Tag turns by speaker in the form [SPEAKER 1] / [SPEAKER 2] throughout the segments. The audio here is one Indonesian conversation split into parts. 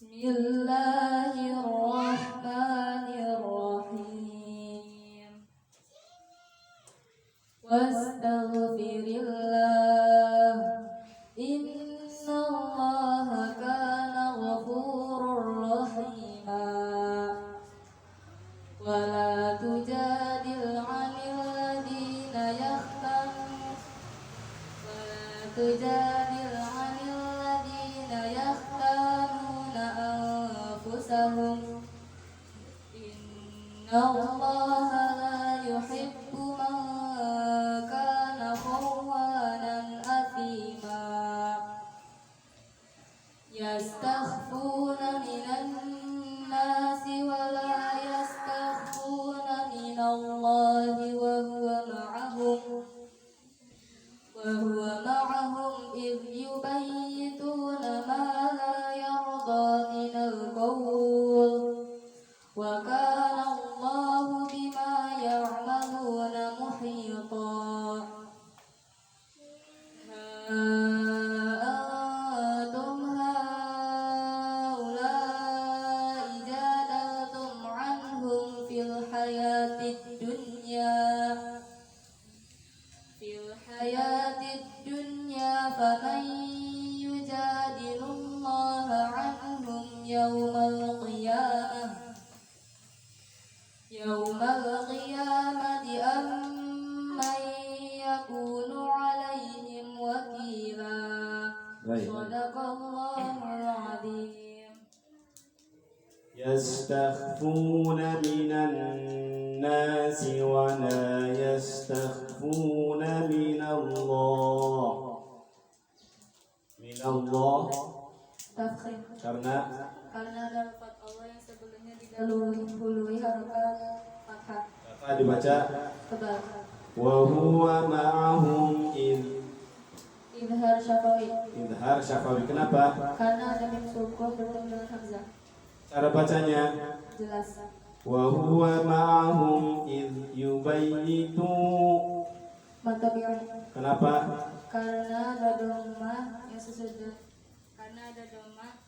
[SPEAKER 1] Bismillahirrahmanirrahim. Wastaghfirillah. Innallaha kana ghafurur rahima. Wala tujadil 'anil ladina yahtanun anfusahum. Innallaha la yuhibbu man kana khawanan athima. Yastakhfuna minan nasi wa la yastakhfuna minallahi wa huwa ma'ahum idh yubayyituna ma la yarda minal qawl. Wa kana Allahu bima ya'maluna muhita. Antum haula'i jadaltum anhum fil hayatid dunya faman yujadilullaha anhum yawmal qiyamati amman yakunu alaihim wakila. Shadaqallahul azim.
[SPEAKER 2] Yastakhfuna minan nasi wa la yastakhfuna minallah. Minallah
[SPEAKER 1] Tafkhim.
[SPEAKER 2] karena
[SPEAKER 1] lafaz Allah yang sebelumnya didahului harakat fathah.
[SPEAKER 2] kata dibaca
[SPEAKER 1] Tebal.
[SPEAKER 2] wa huwa ma'ahum
[SPEAKER 1] Idhar syafawi.
[SPEAKER 2] idhar syafawi. Kenapa?
[SPEAKER 1] Karena ada mim sukun bertemu dengan hamzah.
[SPEAKER 2] Cara bacanya
[SPEAKER 1] Jelas.
[SPEAKER 2] wa huwa ma'ahum idh yubayyitu.
[SPEAKER 1] Mata bi'un.
[SPEAKER 2] Kenapa?
[SPEAKER 1] Karena ada domah yang sesudah. Karena ada domah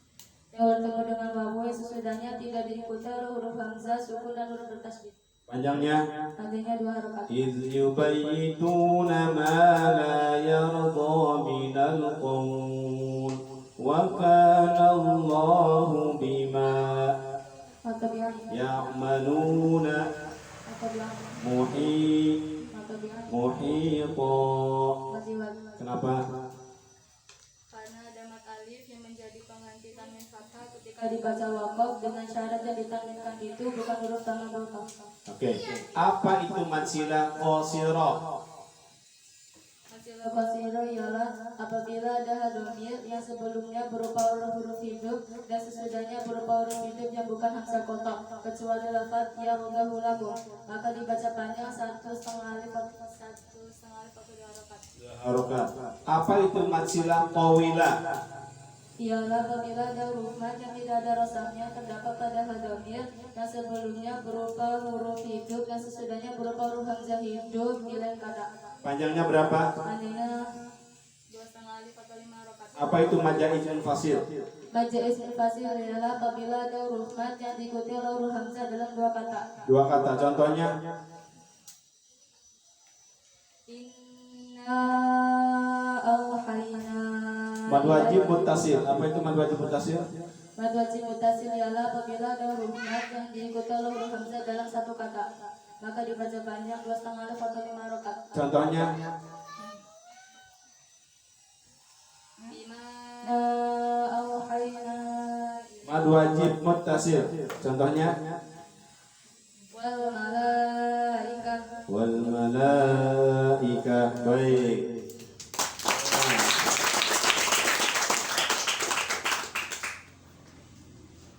[SPEAKER 1] yang bertemu dengan wawu yang sesudahnya tidak diikuti oleh huruf hamzah, sukun dan huruf bertasydid.
[SPEAKER 2] Panjangnya
[SPEAKER 1] Artinya 2 harokat.
[SPEAKER 2] idh yubayyituna ma la yarda minal qawl wa kana Allahu bima
[SPEAKER 1] Mata bi'un.
[SPEAKER 2] ya'maluna
[SPEAKER 1] Mata bi'un. Mata bi'un.
[SPEAKER 2] muhita.
[SPEAKER 1] Wajibat.
[SPEAKER 2] Kenapa?
[SPEAKER 1] Karena ada mat alif yang menjadi pengganti tanwin fathah ketika dibaca waqaf dengan syarat yang ditanwinkan itu bukan huruf tanah waqaf.
[SPEAKER 2] Oke. Apa itu matsilah qasirah?
[SPEAKER 1] Matsilah qasirah ialah apabila ada dhamir yang sebelumnya berupa huruf hidup dan sesudahnya berupa huruf hidup yang bukan hamzah kotak, kecuali lafaz ya rodahu lakum, maka dibaca panjang 1,5 alif atau 2 harokat.
[SPEAKER 2] Harokat. Apa itu matsilah qawilah?
[SPEAKER 1] Ialah apabila ada huruf mad yang tidak ada rosaknya terdapat pada hadamir yang sebelumnya berupa huruf hidup dan sesudahnya berupa huruf hamzah hidup di lain kata.
[SPEAKER 2] Panjangnya berapa?
[SPEAKER 1] Panjangnya 2,5 alif atau 5 harokat.
[SPEAKER 2] Apa itu majaiz munfasil?
[SPEAKER 1] Majaiz munfasil ialah apabila ada huruf mad yang diikuti oleh huruf hamzah dalam 2 kata.
[SPEAKER 2] 2 kata. Contohnya
[SPEAKER 1] Inna auhayna.
[SPEAKER 2] mad wajib muttasil. Apa itu mad wajib muttasil?
[SPEAKER 1] Mad wajib muttasil ialah apabila ada huruf mad yang diikuti oleh huruf hamzah dalam 1 kata, maka dibaca panjang 2,5 alif atau 5 harokat.
[SPEAKER 2] Contohnya
[SPEAKER 1] Bima auhayna
[SPEAKER 2] mad wajib muttasil. Contohnya
[SPEAKER 1] wal malaikah.
[SPEAKER 2] wal malaikah. Baik.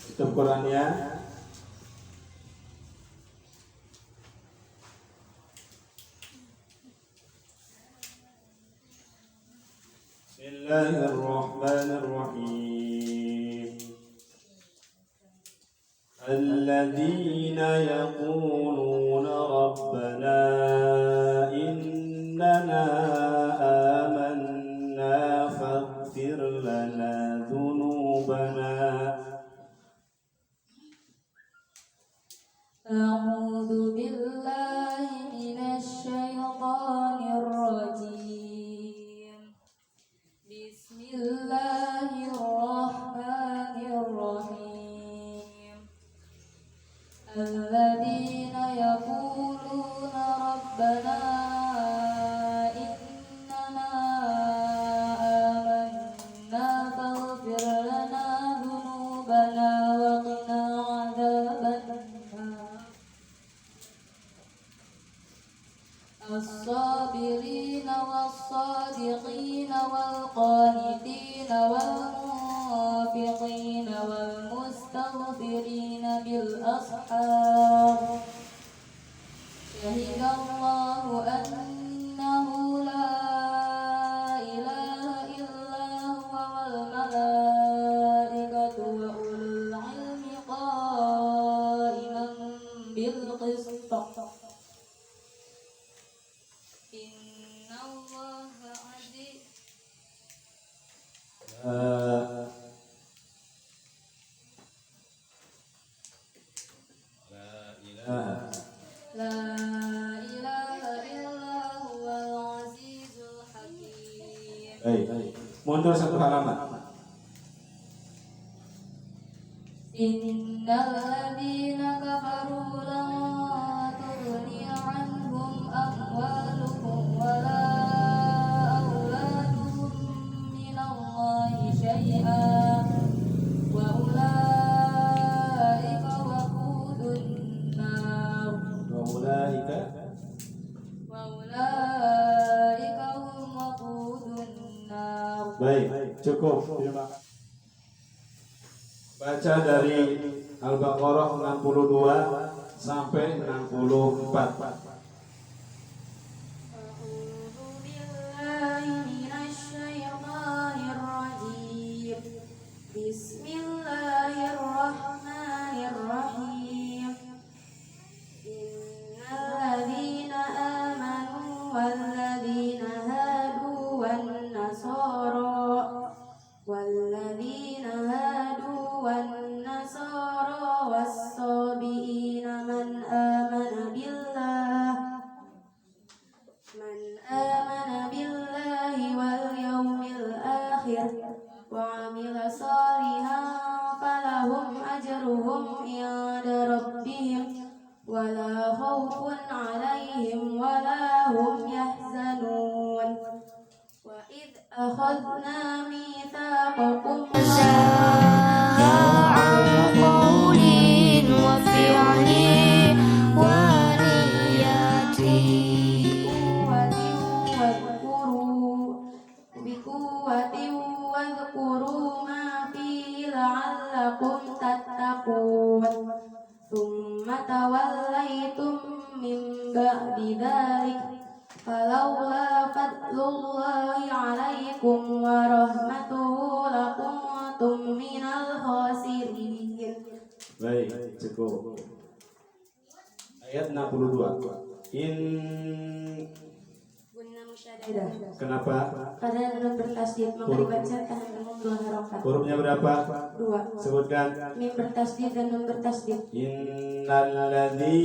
[SPEAKER 2] Tutup Qurannya. Bismillahirrahmanirrahim. Alladzina yaquluna rabbana innana amanna faghfir lana dhunubana
[SPEAKER 1] أعوذ بالله من الشيطان الرجيم بسم الله الرحمن الرحيم الذين يقولون ربنا إننا آمنا فاغفر لنا ذنوبنا وقنا عذاب النار الصابرين والصادقين والقانتين والمنفقين والمستغفرين بالأسحار شهد الله أنه لا إله إلا هو والملائكة وأولو العلم قائما بالقسط إن الله عزيز لا إله إلا هو العزيز الحكيم.
[SPEAKER 2] Mundur satu halaman.
[SPEAKER 1] إن الذين كفروا لن تغني عنهم أموالهم ولا أولادهم من الله شيئا وأولئك وقود النار وأولئك هم وقود النار.
[SPEAKER 2] Baik, cukup. Terima kasih. Baca dari Al-Baqarah 62 sampai 64.
[SPEAKER 1] أعوذ بالله من الشيطان الرجيم بسم الله الرحمن الرحيم إن الذين آمنوا والذين هادوا والنصارى والصابئين من آمن بالله واليوم الآخر وعمل صالحا فلهم أجرهم عند ربهم ولا خوف عليهم ولا هم يحزنون وإذ أخذنا ميثاقكم
[SPEAKER 3] عن قول وفعل ونيات
[SPEAKER 1] بقوة واذكروا ما فيه لعلكم تتقون ثم توليتم من بعد ذلك فلولا فضل الله عليكم ورحمته لكنتم من الخاسرين.
[SPEAKER 2] Baik, cukup. Ayat 62.
[SPEAKER 1] Guna musyadadah.
[SPEAKER 2] Kenapa?
[SPEAKER 1] Karena nun bertasdid maka dibaca tahan dengan 2 harokat.
[SPEAKER 2] Hurufnya berapa?
[SPEAKER 1] 2.
[SPEAKER 2] Sebutkan.
[SPEAKER 1] Mim bertasdid dan nun bertasdid.
[SPEAKER 2] Innalladzi,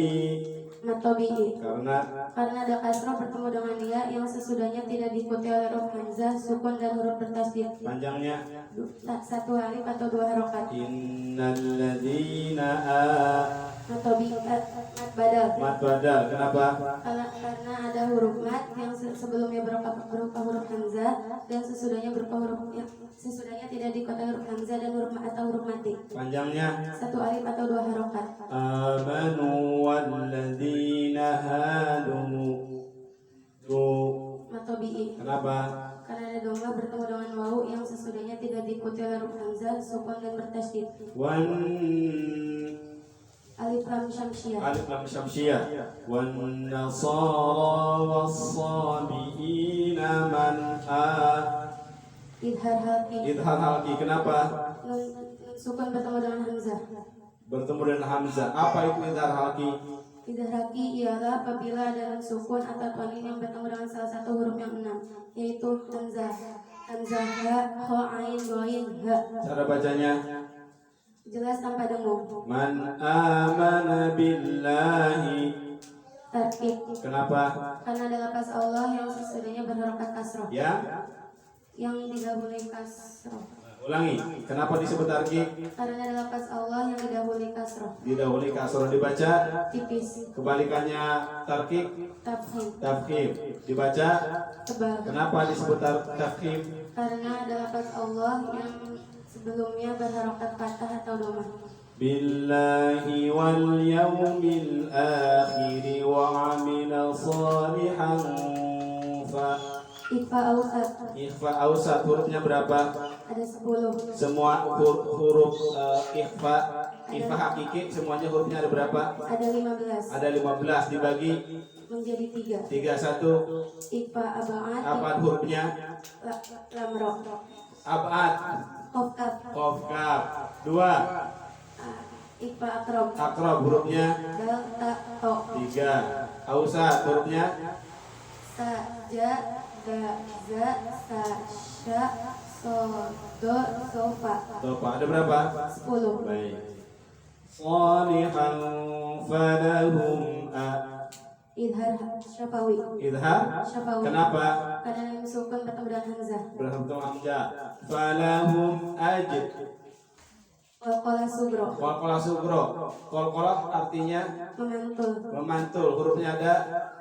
[SPEAKER 1] Matobi'i.
[SPEAKER 2] karena
[SPEAKER 1] Karena ada kasroh bertemu dengan dia yang sesudahnya tidak diikuti oleh huruf hamzah, sukun dan huruf bertasdid.
[SPEAKER 2] panjangnya
[SPEAKER 1] 1 alif atau 2 harokat.
[SPEAKER 2] innalladzina
[SPEAKER 1] Matobi'i mat badal.
[SPEAKER 2] mat badal. Kenapa?
[SPEAKER 1] Karena ada huruf mat yang sebelumnya berupa huruf hamzah dan sesudahnya sesudahnya tidak diikuti huruf hamzah dan huruf mat atau huruf mati.
[SPEAKER 2] Panjangnya
[SPEAKER 1] 1 alif atau 2 harokat.
[SPEAKER 2] amanu walladzina hadu.
[SPEAKER 1] Matobi'i.
[SPEAKER 2] Kenapa?
[SPEAKER 1] Karena ada domah bertemu dengan wawu yang sesudahnya tidak diikuti oleh huruf hamzah, sukun dan bertasydid.
[SPEAKER 2] Wan
[SPEAKER 1] Alif lam syamsiyah.
[SPEAKER 2] alif lam syamsiyah. Wan nasara was-sabiina man
[SPEAKER 1] Idhar halki.
[SPEAKER 2] idhar halki. Kenapa?
[SPEAKER 1] Nun sukun bertemu dengan hamzah.
[SPEAKER 2] Bertemu dengan hamzah. Apa itu idhar halki?
[SPEAKER 1] Idhar halki ialah apabila ada nun sukun atau tanwin yang bertemu dengan salah satu huruf yang 6, yaitu hamzah. Hamzah ha, kha, ain, ghain, ha.
[SPEAKER 2] Cara bacanya
[SPEAKER 1] jelas tanpa dengung.
[SPEAKER 2] Man amana billahi.
[SPEAKER 1] Tarkib.
[SPEAKER 2] Kenapa?
[SPEAKER 1] Karena ada lafaz Allah yang sesudahnya berharokat kasroh.
[SPEAKER 2] Ya?
[SPEAKER 1] Yang didahului kasroh.
[SPEAKER 2] Ulangi. Kenapa disebut tarkib?
[SPEAKER 1] Karena ada lafaz Allah yang didahului kasroh.
[SPEAKER 2] Didahului kasroh dibaca.
[SPEAKER 1] Tipis.
[SPEAKER 2] Kebalikannya tarkib.
[SPEAKER 1] Tafhim.
[SPEAKER 2] Tafkhim dibaca.
[SPEAKER 1] Tebal.
[SPEAKER 2] Kenapa disebut tafkhim?
[SPEAKER 1] Karena ada lafaz Allah yang sebelumnya berharokat fathah atau dhamma.
[SPEAKER 2] Billahi wal yawmil akhir wa amila salihan fa
[SPEAKER 1] Ikhfa ausat.
[SPEAKER 2] ikhfa ausat hurufnya berapa?
[SPEAKER 1] Ada 10.
[SPEAKER 2] Semua huruf ikhfa hakiki semuanya hurufnya ada berapa?
[SPEAKER 1] Ada 15.
[SPEAKER 2] Ada 15 dibagi
[SPEAKER 1] Menjadi 3.
[SPEAKER 2] 31.
[SPEAKER 1] Ikhfa abad.
[SPEAKER 2] Abad hurufnya?
[SPEAKER 1] Lam ro.
[SPEAKER 2] Abad.
[SPEAKER 1] Qaf kaf.
[SPEAKER 2] Qaf kaf. 2.
[SPEAKER 1] Ikhfa akrob.
[SPEAKER 2] Akrob hurufnya?
[SPEAKER 1] Dal ta to.
[SPEAKER 2] 3. Ausat hurufnya?
[SPEAKER 1] Sa ja ga za sa sya so do so fa.
[SPEAKER 2] Topa ada berapa?
[SPEAKER 1] 10.
[SPEAKER 2] Baik. Salihan falahum
[SPEAKER 1] Idhar syafawi.
[SPEAKER 2] idhar.
[SPEAKER 1] Syafawi.
[SPEAKER 2] Kenapa?
[SPEAKER 1] Karena yang sukun bertemu dengan hamzah.
[SPEAKER 2] Berhenti hamzah. Falahum ajid.
[SPEAKER 1] Qalqalah sugro.
[SPEAKER 2] Qalqalah sugro. Qalqalah artinya
[SPEAKER 1] Memantul.
[SPEAKER 2] memantul. Hurufnya ada?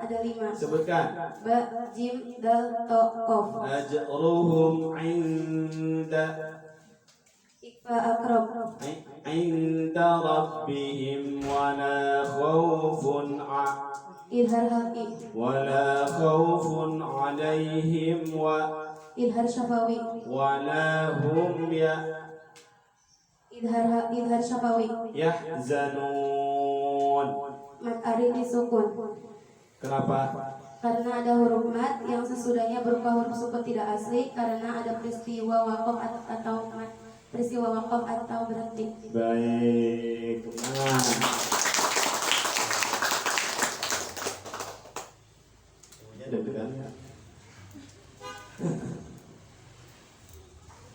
[SPEAKER 1] Ada 5.
[SPEAKER 2] Sebutkan.
[SPEAKER 1] Ba jim dal to qaf.
[SPEAKER 2] Ajruhum inda
[SPEAKER 1] Ikhfa akrob.
[SPEAKER 2] inda rabbihim wala khawfun
[SPEAKER 1] Idhar haqi.
[SPEAKER 2] ولا خوف عليهم
[SPEAKER 1] Idhar syafawi.
[SPEAKER 2] ولا هم
[SPEAKER 1] Idhar syafawi.
[SPEAKER 2] يحزنون.
[SPEAKER 1] Mat arid disukun.
[SPEAKER 2] Kenapa?
[SPEAKER 1] Karena ada huruf mat yang sesudahnya berupa huruf sukun tidak asli karena ada peristiwa waqaf atau mat, peristiwa waqaf atau berhenti.
[SPEAKER 2] Baik. Nah. Deg-degan ya.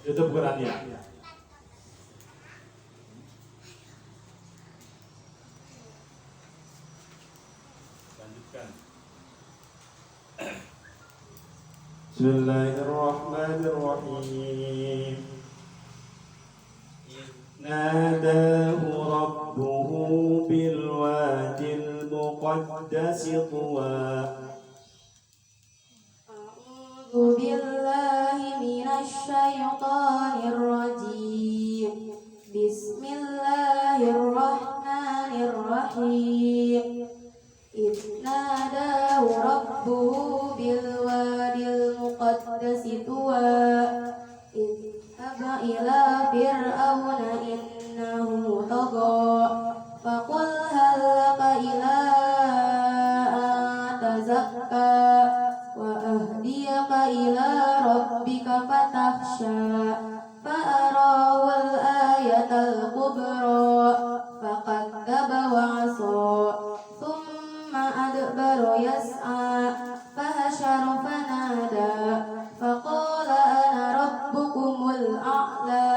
[SPEAKER 2] Tutup Qurannya. Lanjutkan. Bismillahirrahmanirrahim. Nadahu rabbuhu bil wadil muqaddasi tuwa.
[SPEAKER 1] أعوذ بالله من الشيطان الرجيم. بسم الله الرحمن الرحيم. إذ ناداه ربه بالوادي المقدس طوى اذهب إلى فرعون إنه طغى فقل هل لك إلى أن تزكى وأهديك إلى ربك فتخشى فأراه الآية الكبرى فكذب وعصى ثم أدبر يسعى فحشر فنادى فقال أنا ربكم الأعلى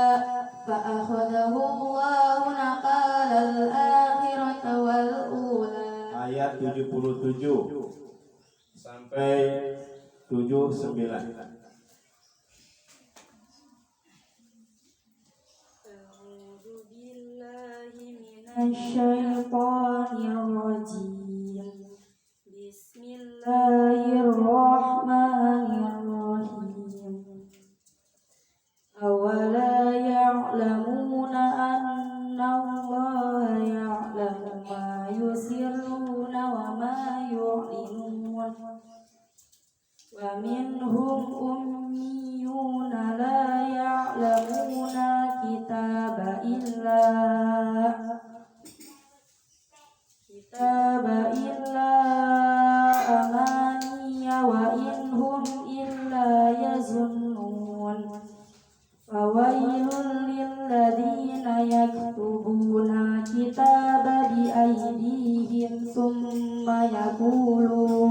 [SPEAKER 1] فأخذه الله نكال الآخرة والأولى.
[SPEAKER 2] Ayat 77 sampai 79.
[SPEAKER 1] Asyaitonirrajim. Bismillahirrahmanirrahim. Awala ya'lamuna anna Allah ya'lamu ma yusirruna wa ma yu'linun. Wa minhum ummiyuna la ya'lamuna kitaba illa amaniya wa inhum illa yazunnun. Fawailul lilladzina yaktubuna kitaba bi aydihim thumma yaquluna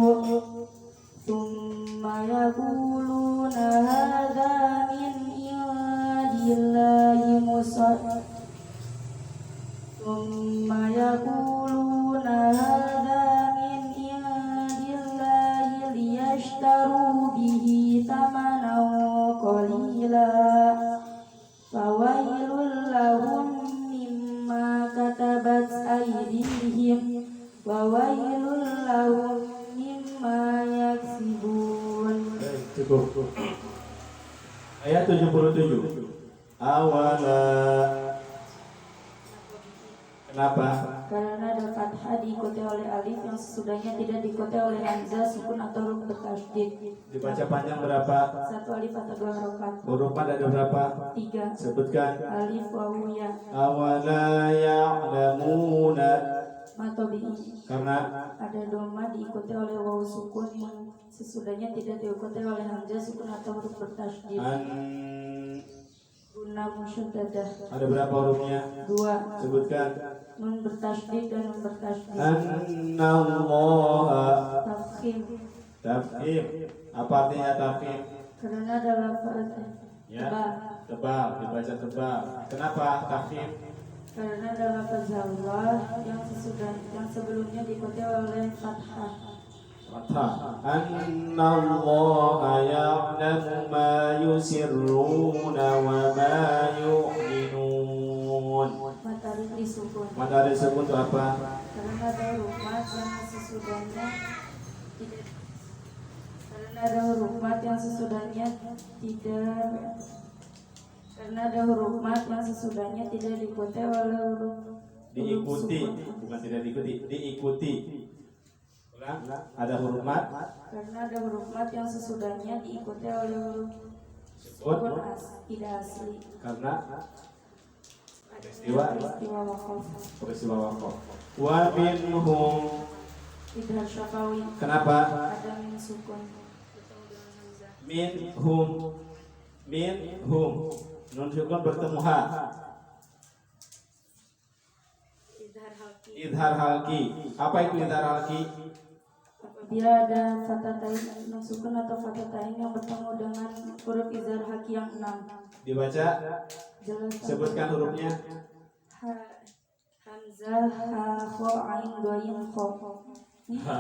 [SPEAKER 1] hadza min indillahi ثم يقولون هذا من عند الله ليشتروا به ثمنا قليلا فويل لهم مما كتبت أيديهم وويل لهم مما يكسبون.
[SPEAKER 2] Cukup. Ayat 77. Awala. Kenapa?
[SPEAKER 1] Karena ada fathah diikuti oleh alif yang sesudahnya tidak diikuti oleh hamzah, sukun atau huruf bertasydid.
[SPEAKER 2] Dibaca panjang berapa?
[SPEAKER 1] Satu alif atau dua harokat.
[SPEAKER 2] Huruf mad ada berapa?
[SPEAKER 1] 3.
[SPEAKER 2] Sebutkan.
[SPEAKER 1] Alif wawu ya.
[SPEAKER 2] Awala ya'lamuna.
[SPEAKER 1] Matobi'i.
[SPEAKER 2] Karena
[SPEAKER 1] Ada doma diikuti oleh wawu sukun yang sesudahnya tidak diikuti oleh hamzah, sukun atau huruf bertasydid. Guna musyaddadah.
[SPEAKER 2] Ada berapa hurufnya?
[SPEAKER 1] 2.
[SPEAKER 2] Sebutkan.
[SPEAKER 1] Nun bertasydid dan nun bertasydid.
[SPEAKER 2] Annallaha.
[SPEAKER 1] Tafkhim.
[SPEAKER 2] Tafkhim. Apa artinya tafkhim?
[SPEAKER 1] Karena ada lafaz
[SPEAKER 2] Ya.
[SPEAKER 1] tebal.
[SPEAKER 2] Tebal, dibaca tebal. Kenapa tafkhim?
[SPEAKER 1] Karena ada lafaz Allah yang sebelumnya diikuti oleh fathah.
[SPEAKER 2] Fathah. Annallaha ya'lamu ma yusirruna wa ma yu'linun.
[SPEAKER 1] Matahari disukun.
[SPEAKER 2] Matahari disebut itu apa?
[SPEAKER 1] Karena ada huruf mat yang sesudahnya tidak. Karena ada huruf mat yang sesudahnya tidak. Karena ada huruf mat yang sesudahnya tidak diikuti oleh huruf
[SPEAKER 2] Diikuti,
[SPEAKER 1] sukun.
[SPEAKER 2] bukan tidak diikuti, diikuti. Ulang, ada huruf mat.
[SPEAKER 1] Karena ada huruf mat yang sesudahnya diikuti oleh huruf sukun tidak asli.
[SPEAKER 2] Karena peristiwa
[SPEAKER 1] waqaf.
[SPEAKER 2] peristiwa waqaf. Wa minhum.
[SPEAKER 1] Idhar syafawi.
[SPEAKER 2] Kenapa?
[SPEAKER 1] Ada min sukun bertemu dengan hamzah.
[SPEAKER 2] Minhum. Nun sukun bertemu ha.
[SPEAKER 1] Idhar halki.
[SPEAKER 2] Idhar halki. Apa itu idhar halki?
[SPEAKER 1] Apabila ada fatatain nun sukun atau fatatain yang bertemu dengan huruf idhar halki yang 6.
[SPEAKER 2] Dibaca.
[SPEAKER 1] Jelas.
[SPEAKER 2] Sebutkan hurufnya.
[SPEAKER 1] Ha, hamzah, ha, kho, ain, goyin, kho.
[SPEAKER 2] Ha.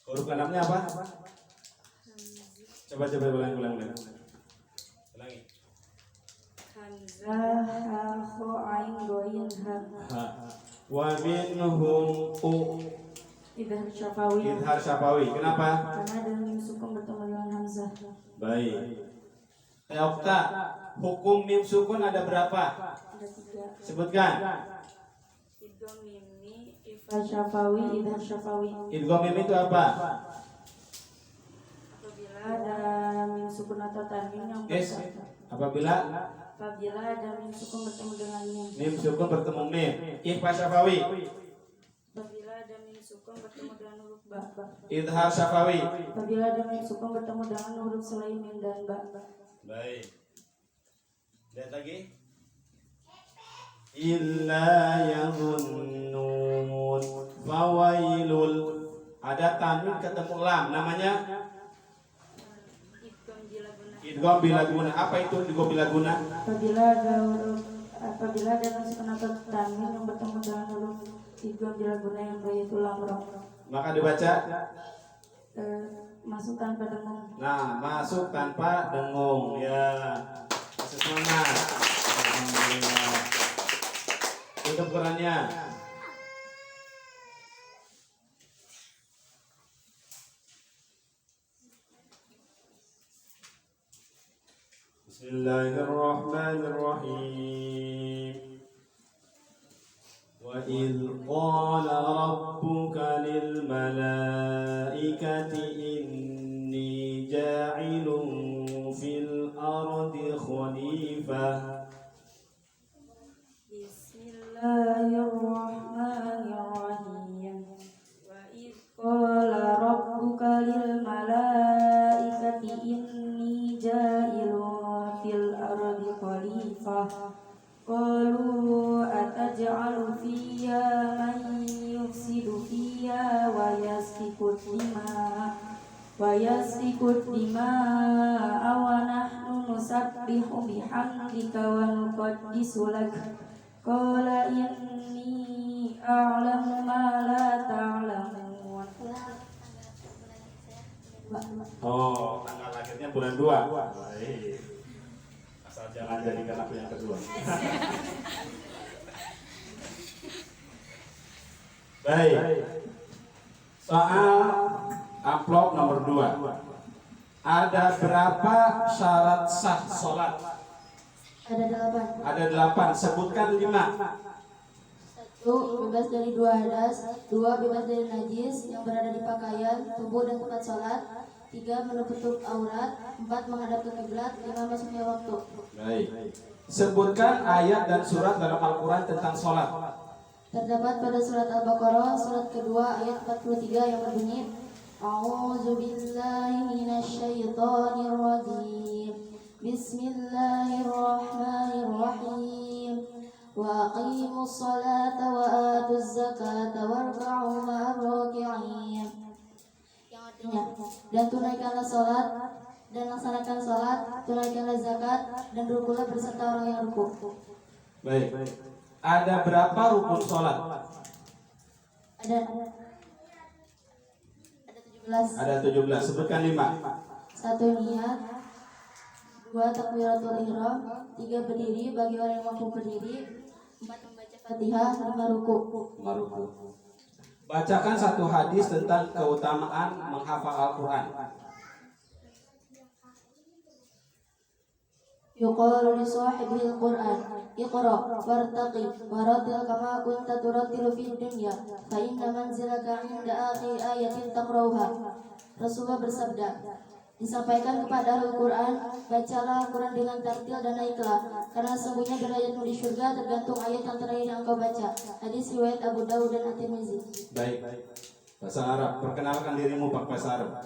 [SPEAKER 2] Huruf keenamnya apa? Coba ulang. Ulangi.
[SPEAKER 1] Hamzah, ha, kho, ain, goyin, ha.
[SPEAKER 2] Ha. Wa minhum u.
[SPEAKER 1] Idhar syafawi.
[SPEAKER 2] Idhar syafawi. Kenapa?
[SPEAKER 1] Karena ada mim sukun bertemu dengan hamzah.
[SPEAKER 2] Baik. Okta, hukum mim sukun ada berapa?
[SPEAKER 1] Ada 3.
[SPEAKER 2] Sebutkan.
[SPEAKER 1] Idgham mimi, ifal syafawi, idhar syafawi.
[SPEAKER 2] Idgham mim itu apa?
[SPEAKER 1] Apabila ada mim sukun atau tanwin yang
[SPEAKER 2] Yes.
[SPEAKER 1] apabila
[SPEAKER 2] Apabila
[SPEAKER 1] ada mim sukun bertemu dengan mim.
[SPEAKER 2] mim sukun bertemu mim. Ikhfa syafawi.
[SPEAKER 1] Apabila ada mim sukun bertemu dengan huruf ba.
[SPEAKER 2] Idhar syafawi.
[SPEAKER 1] Apabila ada mim sukun bertemu dengan huruf selain mim dan ba.
[SPEAKER 2] Baik. Lihat lagi. Illa yazunnun fawailul. Ada tanwin ketemu lam, namanya idgham bila guna. Apa itu idgham bila guna?
[SPEAKER 1] Apabila ada mim sukun atau tanwin yang bertemu dengan huruf idgham bila guna yang yaitu lam ra.
[SPEAKER 2] Maka dibaca
[SPEAKER 1] Masuk tanpa dengung.
[SPEAKER 2] nah, masuk tanpa dengung ya. Masuk semangat. Alhamdulillah. Tutup Qurannya. Bismillahirrahmanirrahim. Wa idh qala rabbuka lil malaikati inni ja'ilun fil ardi khalifah.
[SPEAKER 1] Bismillahirrahmanirrahim. Wa idh qala rabbuka lil malaikati inni ja'ilun fil ardi khalifah. Qalu ataj'alu fiha man yufsidu fiha wa yasfiku dima'a wa nahnu nusabbihu bihamdika wa nuqaddisu lak. Qala inni a'lamu ma la ta'lamun.
[SPEAKER 2] Oh, tanggal lahirnya bulan 2. Baik. Asal jangan jadikan aku yang kedua. Baik. Soal amplop nomor 2. Ada berapa syarat sah sholat?
[SPEAKER 1] Ada 8.
[SPEAKER 2] Ada 8. Sebutkan 5.
[SPEAKER 1] 1. Bebas dari 2 hadas. 2. Bebas dari najis yang berada di pakaian, tubuh dan tempat sholat. 3. Menutup aurat. 4. Menghadap ke kiblat. 5. Masuknya waktu.
[SPEAKER 2] Baik. Sebutkan ayat dan surat dalam Al-Quran tentang sholat.
[SPEAKER 1] Terdapat pada surat Al-Baqarah, surat kedua ayat 43 yang berbunyi, A'udzu billahi minasy syaithanir rajim. Bismillahirrahmanirrahim. Wa aqimus salata wa atuz zakata warka'u ma'ar raki'in. Yang artinya, dan tunaikanlah salat dan laksanakan salat, tunaikanlah zakat dan rukulah berserta orang yang ruku.
[SPEAKER 2] Baik. Ada berapa rukun sholat?
[SPEAKER 1] Ada 17.
[SPEAKER 2] Ada 17. Sebutkan 5.
[SPEAKER 1] 1. Niat. 2. Takbiratul ihram. 3. Berdiri bagi orang yang mampu berdiri. 4. Membaca Fatihah. 5. Ruku.
[SPEAKER 2] Maruku. Bacakan satu hadis tentang keutamaan menghafal Al-Quran.
[SPEAKER 1] Yuqalu li sahibil Qur'an Iqra wartaqi waradil kama kunta turattilu fid dunya fa inna manzilaka 'inda akhir ayatin taqra'uha. Rasulullah bersabda, disampaikan kepada Al-Quran, bacalah Al-Quran dengan tartil dan naiklah, karena sesungguhnya derajatmu di surga tergantung ayat yang terakhir yang engkau baca. Hadis riwayat Abu Dawud dan At-Tirmizi.
[SPEAKER 2] Baik. Bahasa Arab. Perkenalkan dirimu Pak bahasa Arab.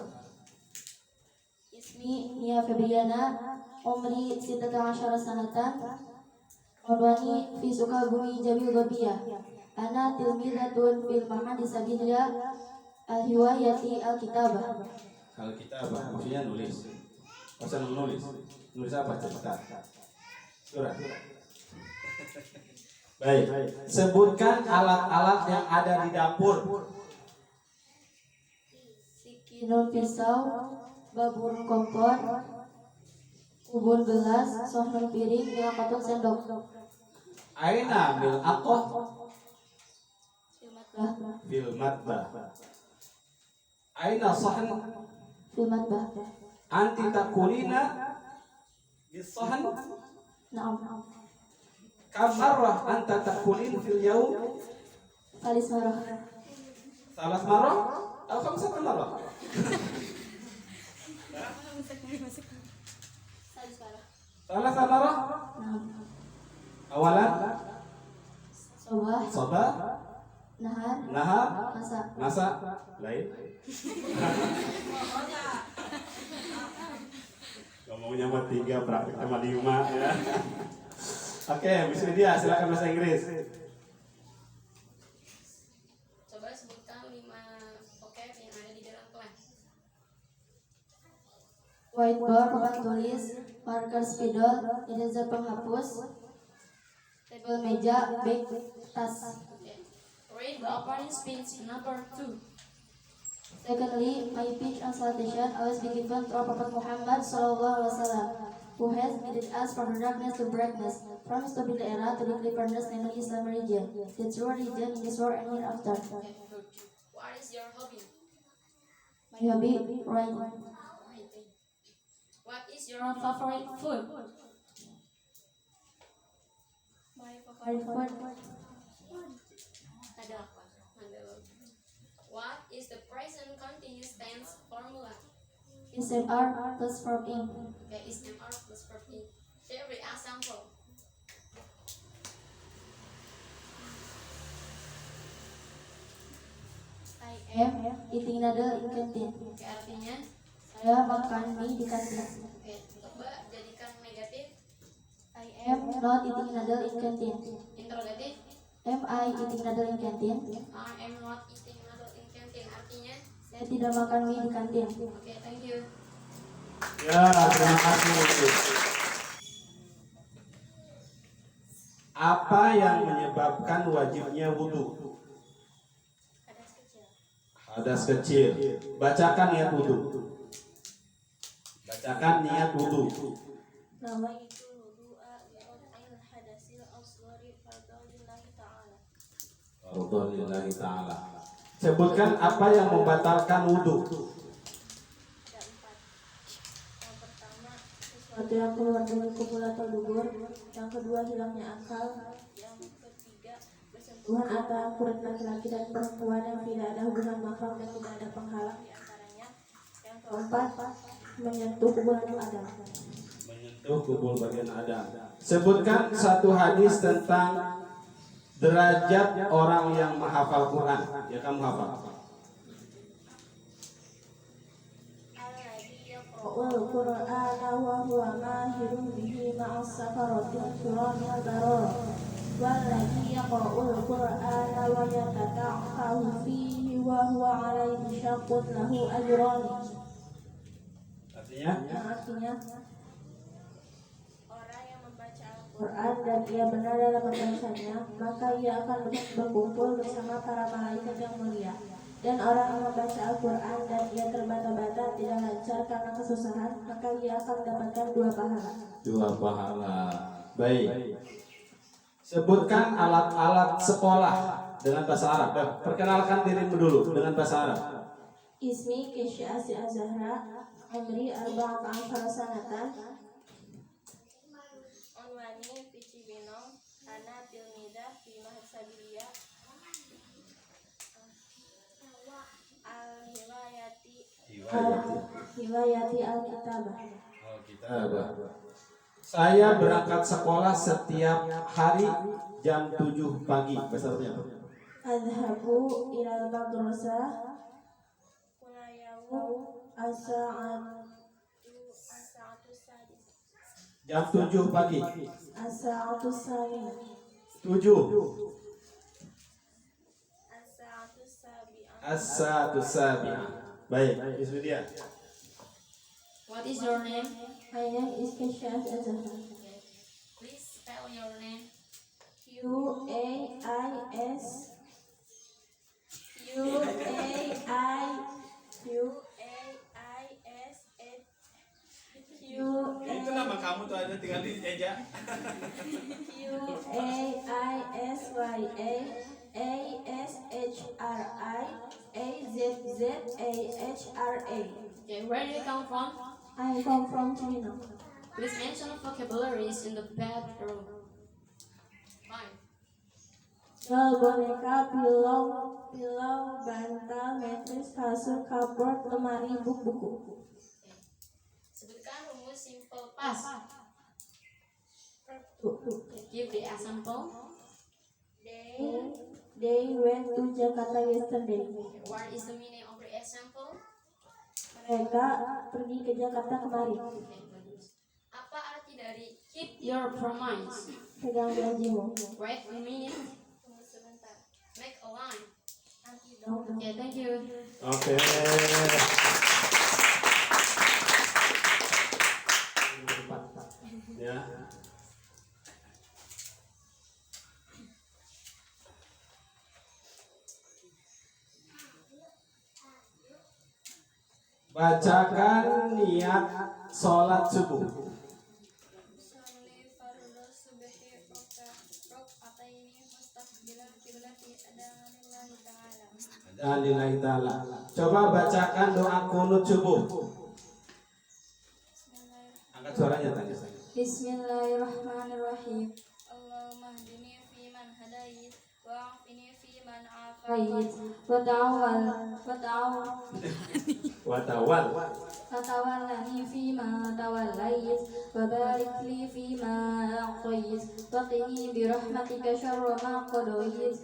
[SPEAKER 1] Ismi Nia Febriana, Umri 16 sanatan, Udwani fi Sukabumi Jabil Gobiyah. Ana tilmidatun fil mahadis sabidiyah al-hiwayati al-kitabah.
[SPEAKER 2] Kalau kita apa? Maksudnya nulis. Masa menulis? Nulis apa? Cerita. Surat. Baik. Sebutkan alat-alat yang ada di dapur.
[SPEAKER 1] Sikinun pisau, babur kompor, ubun gelas, sohnon piring, milakotun sendok.
[SPEAKER 2] Aina mil aqoh
[SPEAKER 1] Filmatbah,
[SPEAKER 2] fil matbah. Aina sahn
[SPEAKER 1] filmatbah.
[SPEAKER 2] anti takulina bis sahn.
[SPEAKER 1] Naam.
[SPEAKER 2] Kam marrah anta takulin fil yaum?
[SPEAKER 1] Kalis marah.
[SPEAKER 2] Salas marrah atau khamsat marrah?
[SPEAKER 1] Kalis marah.
[SPEAKER 2] Salas marrah?
[SPEAKER 1] Naam.
[SPEAKER 2] Awalan
[SPEAKER 1] Sobah,
[SPEAKER 2] sabah,
[SPEAKER 1] nahar,
[SPEAKER 2] nahar,
[SPEAKER 1] masa.
[SPEAKER 2] masa, lain. Ngomongnya mah 3, prakteknya mah 5 ya. Oke, Miss Widya, silakan bahasa Inggris.
[SPEAKER 4] Coba sebutkan 5 vocab yang ada di dalam kelas.
[SPEAKER 1] Whiteboard, papan tulis, marker spidol, eraser penghapus, tabel meja, bag, tas.
[SPEAKER 4] Okay. Read the opening speech number 2.
[SPEAKER 1] Secondly, my speech and salutation always be given to our Prophet Muhammad sallallahu alaihi wasallam, who has guided us from the darkness to brightness, from stupid era to the cleverness, namely Islam religion, the true religion in this world and hereafter.
[SPEAKER 4] Okay, good. What is your hobby?
[SPEAKER 1] My hobby, writing.
[SPEAKER 4] Writing. What is your favorite food?
[SPEAKER 1] My favorite food,
[SPEAKER 4] Ada apa? Ada. What is the present continuous tense formula?
[SPEAKER 1] is MR plus verb in.
[SPEAKER 4] Okay, is MR plus verb in. Every example.
[SPEAKER 1] I am eating noodle in canteen.
[SPEAKER 4] Okay, artinya.
[SPEAKER 1] Saya makan mie di kantin.
[SPEAKER 4] Okay, coba jadikan negatif.
[SPEAKER 1] I am not eating noodle in canteen.
[SPEAKER 4] Interrogatif.
[SPEAKER 1] Am I eating noodle in canteen?
[SPEAKER 4] I am not eating noodle in canteen. Artinya.
[SPEAKER 1] Saya tidak makan mie di kantin.
[SPEAKER 4] Okay, thank you.
[SPEAKER 2] Ya, terima kasih. Apa yang menyebabkan wajibnya wudhu?
[SPEAKER 4] Hadas kecil.
[SPEAKER 2] Hadas kecil. Bacakan niat wudhu. Bacakan niat wudhu.
[SPEAKER 4] Nawaitu wudu'a li'raf'il hadasil asghari fardhalillahi ta'ala.
[SPEAKER 2] Fardhalillahi ta'ala. Sebutkan apa yang membatalkan wudhu.
[SPEAKER 4] Ada 4. Yang pertama,
[SPEAKER 1] Sesuatu yang keluar dari kubur atau dubur. Yang kedua, hilangnya akal.
[SPEAKER 4] yang ketiga, bersentuhan
[SPEAKER 1] Tuhan antara kulit laki-laki dan perempuan yang tidak ada hubungan mahram dan tidak ada penghalang.
[SPEAKER 4] di antaranya. Yang
[SPEAKER 1] Keempat, menyentuh kuburan Adam.
[SPEAKER 2] Menyentuh kubur bagian Adam. Sebutkan satu hadis tentang derajat orang yang menghafal Quran. Ya, kamu hafal.
[SPEAKER 4] alladhi yaqra'u
[SPEAKER 1] Wal Qur'ana wa huwa mahirun bihi ma'as safaratil kiramil bararah. Walladhi yaqra'ul Qur'ana wa yatata'afahu fihi wa huwa 'alaihi syaqqun lahu ajran.
[SPEAKER 2] Artinya?
[SPEAKER 1] Yang artinya
[SPEAKER 4] orang yang membaca Al-Qur'an
[SPEAKER 1] Quran dan ia benar dalam membacanya, maka ia akan berkumpul bersama para malaikat yang mulia. Dan orang yang membaca Al-Quran dan ia terbata-bata tidak lancar karena kesusahan, maka ia akan mendapatkan 2 pahala.
[SPEAKER 2] 2 pahala. Baik. Sebutkan alat-alat sekolah dengan bahasa Arab. Perkenalkan dirimu dulu dengan bahasa Arab.
[SPEAKER 1] Ismi Kesha Asi Azahra, Umri Arba'at Ashara Sanatan,
[SPEAKER 4] Unwani Pici Binong, Ana Tilmidah fi Mahsabiliyah, Al-Hiwayati
[SPEAKER 1] Hiwayati Al-Kitabah.
[SPEAKER 2] Saya berangkat sekolah setiap hari jam 7 pagi. Besarnya.
[SPEAKER 1] Adhabu ilal madrasah
[SPEAKER 4] Kunayawu
[SPEAKER 1] Asa'atu
[SPEAKER 4] Sadis
[SPEAKER 2] Jam 7 pagi.
[SPEAKER 1] Asa'atu Samin
[SPEAKER 2] 7.
[SPEAKER 4] Sabi'ah.
[SPEAKER 2] As-satu sabi'ah. Baik, itu dia.
[SPEAKER 4] What is your name?
[SPEAKER 1] My name is Kesha Asi Azahra.
[SPEAKER 4] Please spell your name.
[SPEAKER 1] U-A-I-S
[SPEAKER 2] Itu nama kamu tuh ada tinggal di eja.
[SPEAKER 1] U-A-I-S-Y-A-A-S-H-R-I-A-Z-Z-A-H-R-A.
[SPEAKER 4] Okay, where do you come from?
[SPEAKER 1] I come from China.
[SPEAKER 4] Please mention vocabularies in the bedroom. 5.
[SPEAKER 1] Sel, boneka, pilau, bantal, matris, kasur, cupboard, lemari, buku-buku.
[SPEAKER 4] Sebutkan rumus simple past. Give the example.
[SPEAKER 1] They went to Jakarta yesterday.
[SPEAKER 4] What is the meaning of the example?
[SPEAKER 1] Mereka pergi ke Jakarta kemarin.
[SPEAKER 4] Okay, bagus. Apa arti dari keep your promise?
[SPEAKER 1] Pegang janjimu.
[SPEAKER 4] Wait a minute. Tunggu sebentar. Make a line.
[SPEAKER 1] Dong.
[SPEAKER 4] Okay, thank you.
[SPEAKER 2] Oke. Ya. Bacakan niat sholat subuh.
[SPEAKER 4] Usolli fardhu subhi rakaataini mustaqbilal qiblati adanillahi ta'ala.
[SPEAKER 2] Dan lillahi ta'ala. Coba bacakan doa kunut subuh. Angkat suaranya tanya saya.
[SPEAKER 1] Bismillahirrahmanirrahim.
[SPEAKER 4] Allahumma hdini fi man hadait wa afini fi man afait.
[SPEAKER 1] Baik. Watawallani fima tawallait wa barik li fima a'tait wa qini bi rahmatika syarra ma qadait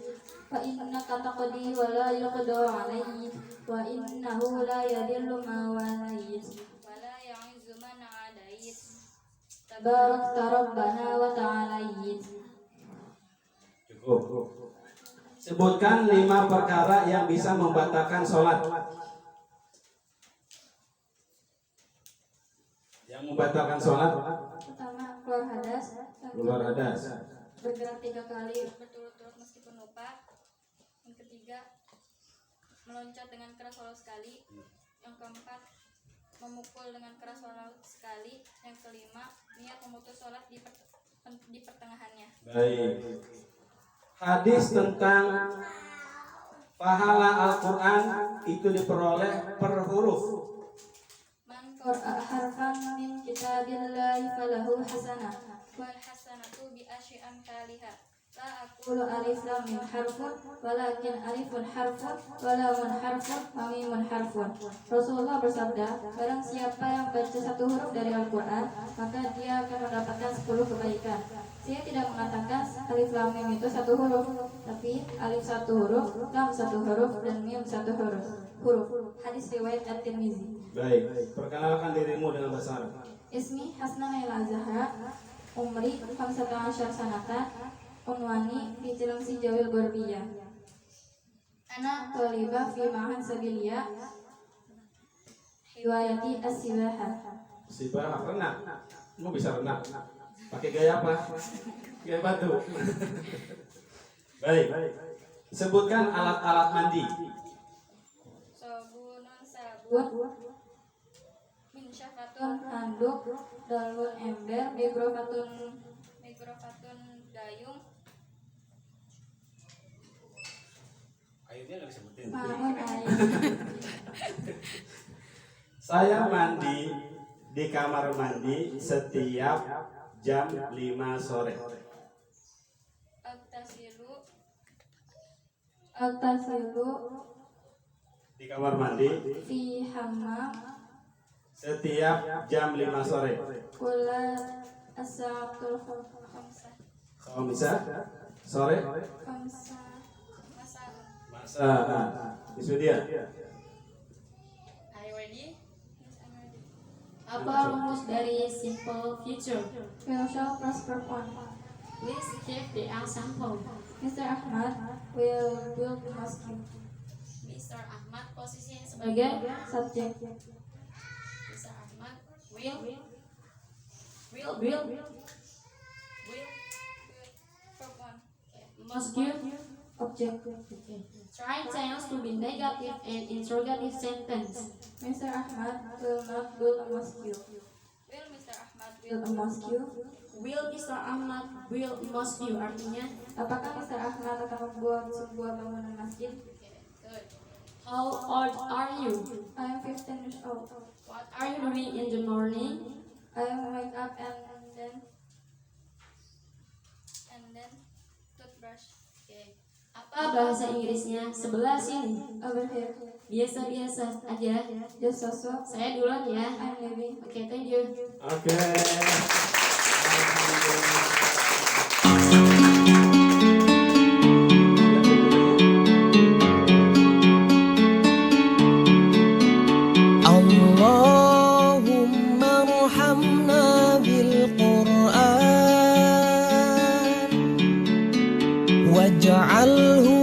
[SPEAKER 1] fa innaka taqdi wa la yuqda 'alayk wa innahu la yadhillu ma walait
[SPEAKER 4] Wala ya'izzu man adait.
[SPEAKER 1] tabarakta rabbana wa ta'alait.
[SPEAKER 2] Cukup. Sebutkan 5 perkara yang bisa membatalkan sholat. Yang membatalkan sholat
[SPEAKER 1] Pertama, keluar hadas. Yang
[SPEAKER 2] keluar
[SPEAKER 1] kedua,
[SPEAKER 2] hadas.
[SPEAKER 1] bergerak 3 kali.
[SPEAKER 4] berturut-turut meskipun lupa. Yang ketiga, meloncat dengan keras walau sekali. Yang keempat, memukul dengan keras walau sekali. Yang kelima, niat memutus sholat di pertengahannya.
[SPEAKER 2] Baik. Hadis tentang pahala Al-Quran itu diperoleh per huruf.
[SPEAKER 4] Man
[SPEAKER 1] Qara'a harfan min kitabillahi falahu hasanah.
[SPEAKER 4] wal hasanatu bi asyri amsalihha. La
[SPEAKER 1] Qul
[SPEAKER 4] aqulu
[SPEAKER 1] alif lam mim harfun walakin alifun harfun wa lamun harfun wa mimun harfun. Rasulullah bersabda, barang siapa yang baca 1 huruf dari Al-Qur'an, maka dia akan mendapatkan 10 kebaikan. Saya tidak mengatakan alif lam mim itu 1 huruf, tapi alif 1 huruf, lam 1 huruf, dan mim 1 huruf. Hadis riwayat At-Tirmizi.
[SPEAKER 2] Baik. Perkenalkan dirimu dengan bahasa Arab.
[SPEAKER 1] Ismi Hasna Naila Zahra, umri 15 sanatan, unwani fi Cilengsi Jawil Gorbiyah. Ana thalibah fi ma'had sabiliyah, hiwayati as-sibaha.
[SPEAKER 2] Sibah renang. Kamu bisa renang. Pakai gaya apa? Gaya batu. Baik. Sebutkan alat-alat mandi.
[SPEAKER 4] sabunun sabun
[SPEAKER 1] Buat
[SPEAKER 4] min syafatun
[SPEAKER 1] handuk, dalun ember, mikrofatun
[SPEAKER 4] mikrofatun dayung
[SPEAKER 2] Airnya nggak disebutin.
[SPEAKER 1] mamun air.
[SPEAKER 2] Saya mandi di kamar mandi setiap jam 5 sore.
[SPEAKER 4] aktasilu
[SPEAKER 1] Aktasilu
[SPEAKER 2] Di kamar mandi
[SPEAKER 1] fi hammam
[SPEAKER 2] setiap jam 5 sore.
[SPEAKER 1] kula as-sa'atul
[SPEAKER 4] khamsah
[SPEAKER 2] Bisa sore
[SPEAKER 1] khamsa.
[SPEAKER 4] masa.
[SPEAKER 2] masa itu dia.
[SPEAKER 4] Are you ready? Yes, I'm ready.
[SPEAKER 1] Apa rumus dari simple future? Will shall prosper on.
[SPEAKER 5] Please check the example.
[SPEAKER 1] Mr. Ahmad will build mosque.
[SPEAKER 4] Mr. Ahmad posisinya
[SPEAKER 1] Sebagai
[SPEAKER 4] sebagai
[SPEAKER 1] subjek.
[SPEAKER 4] Mr. Ahmad
[SPEAKER 5] Will
[SPEAKER 4] will verb one.
[SPEAKER 5] mosque
[SPEAKER 1] Objek.
[SPEAKER 5] try tense to be negative and interrogative sentence.
[SPEAKER 1] Mr. Ahmad will not build a mosque.
[SPEAKER 4] Will Mr. Ahmad
[SPEAKER 1] Build a mosque.
[SPEAKER 5] Will Mr. Ahmad build mosque artinya
[SPEAKER 1] Apakah Mr. Ahmad akan membuat sebuah bangunan masjid?
[SPEAKER 4] Okay, good.
[SPEAKER 5] how old are you?
[SPEAKER 1] I am 15 years old.
[SPEAKER 5] What are you doing in the morning?
[SPEAKER 1] I am wake up and
[SPEAKER 4] And then toothbrush.
[SPEAKER 5] Okay. Apa bahasa Inggrisnya? Sebelah sini.
[SPEAKER 1] over here.
[SPEAKER 5] Biasa-biasa aja.
[SPEAKER 1] Just so.
[SPEAKER 5] Saya duluan ya.
[SPEAKER 1] I'm leaving.
[SPEAKER 5] Oke, thank you.
[SPEAKER 2] Oke.
[SPEAKER 6] Allahumma arhamna bil Qur'an waj'alhu